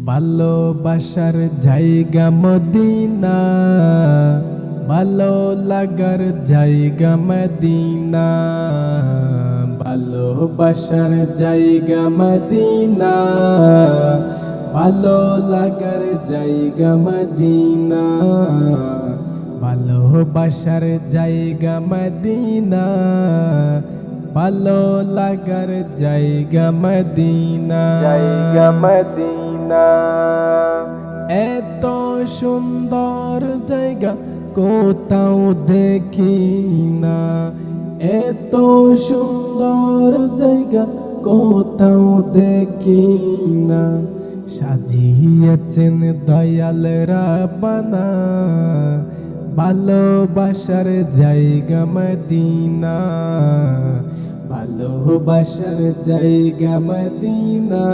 ভালোবাসার জায়গা মদিনা, ভালো লাগার জায়গা মদিনা। ভালোবাসার জায়গা মদিনা, ভালো লাগার জায়গা মদিনা। ভালোবাসার জায়গা মদিনা, ভালো লাগার জায়গা মদিনা। জায়গা মদিনা। এত সুন্দর জায়গা কোথাও দেখি না, এত সুন্দর জায়গা কোথাও দেখি না। সাজিয়েছেন দয়াল রাব্বানা, ভালোবাসার জায়গা মদিনা। ভালোবাসার জায়গা মদিনা,